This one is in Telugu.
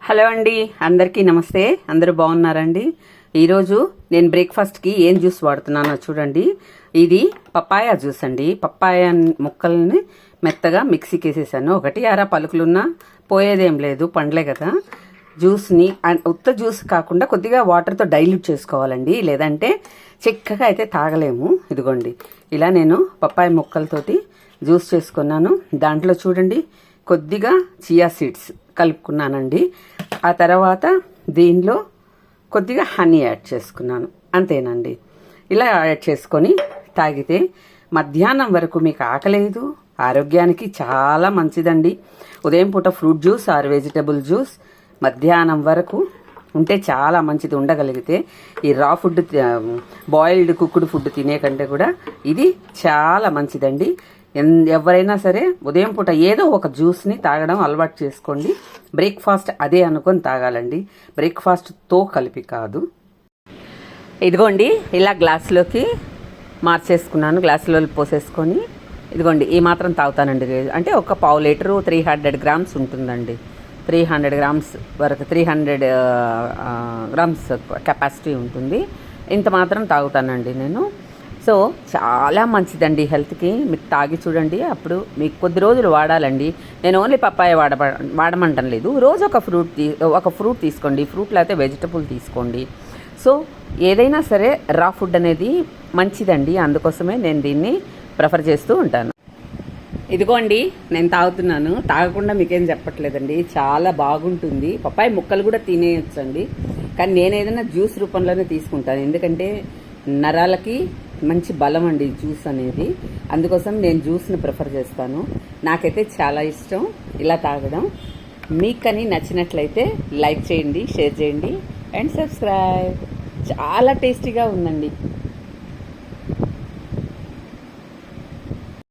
హలో అండి, అందరికీ నమస్తే. అందరూ బాగున్నారండి? ఈరోజు నేను బ్రేక్ఫాస్ట్కి ఏం జ్యూస్ వాడుతున్నానో చూడండి. ఇది పప్పాయ జ్యూస్ అండి. పప్పాయ ముక్కల్ని మెత్తగా మిక్సీకి వేసేసాను. ఒకటి అర పలుకులున్నా పోయేదేం లేదు, పండ్లే కదా. జ్యూస్ని ఉత్త జ్యూస్ కాకుండా కొద్దిగా వాటర్తో డైల్యూట్ చేసుకోవాలండి, లేదంటే చిక్కగా అయితే తాగలేము. ఇదిగోండి, ఇలా నేను పప్పాయ ముక్కలతోటి జ్యూస్ చేసుకున్నాను. దాంట్లో చూడండి కొద్దిగా చియా సీడ్స్ కలుపుకున్నానండి. ఆ తర్వాత దీనిలో కొద్దిగా హనీ యాడ్ చేసుకున్నాను, అంతేనండి. ఇలా యాడ్ చేసుకొని తాగితే మధ్యాహ్నం వరకు మీకు ఆకలేదు, ఆరోగ్యానికి చాలా మంచిదండి. ఉదయం పూట fruit juice or vegetable juice మధ్యాహ్నం వరకు ఉంటే చాలా మంచిది. ఉండగలిగితే ఈ రా ఫుడ్, బాయిల్డ్ కుక్డ్ ఫుడ్ తినే కంటే కూడా ఇది చాలా మంచిదండి. ఎవరైనా సరే ఉదయం పూట ఏదో ఒక జ్యూస్ని తాగడం అలవాటు చేసుకోండి. బ్రేక్ఫాస్ట్ అదే అనుకొని తాగాలండి, బ్రేక్ఫాస్ట్తో కలిపి కాదు. ఇదిగోండి, ఇలా గ్లాసులోకి మార్చేసుకున్నాను. గ్లాసులో పోసేసుకొని ఇదిగోండి ఈ మాత్రం తాగుతానండి. అంటే ఒక పావు లీటరు 300 గ్రామ్స్ ఉంటుందండి. 300 గ్రామ్స్ వరకు, 300 గ్రామ్స్ కెపాసిటీ ఉంటుంది. ఇంత మాత్రం తాగుతానండి నేను. సో చాలా మంచిదండి హెల్త్కి. మీరు తాగి చూడండి, అప్పుడు మీకు కొద్ది రోజులు వాడాలండి. నేను ఓన్లీ పప్పాయ వాడమంటం లేదు. రోజు ఒక ఫ్రూట్ తీసుకోండి. ఫ్రూట్ లేకపోతే వెజిటబుల్ తీసుకోండి. సో ఏదైనా సరే రా ఫుడ్ అనేది మంచిదండి, అందుకోసమే నేను దీన్ని ప్రిఫర్ చేస్తూ ఉంటాను. ఇదిగోండి నేను తాగుతున్నాను, తాగకుండా మీకేం చెప్పట్లేదండి. చాలా బాగుంటుంది. పప్పాయ ముక్కలు కూడా తినేయచ్చండి, కానీ నేను ఏదైనా జ్యూస్ రూపంలోనే తీసుకుంటాను. ఎందుకంటే నరాలకి మంచి బలం అండి జ్యూస్ అనేది. అందుకోసం నేను జ్యూస్ని ప్రిఫర్ చేస్తాను. నాకైతే చాలా ఇష్టం ఇలా తాగడం. మీకని నచ్చినట్లయితే లైక్ చేయండి, షేర్ చేయండి అండ్ సబ్స్క్రైబ్. చాలా టేస్టీగా ఉందండి.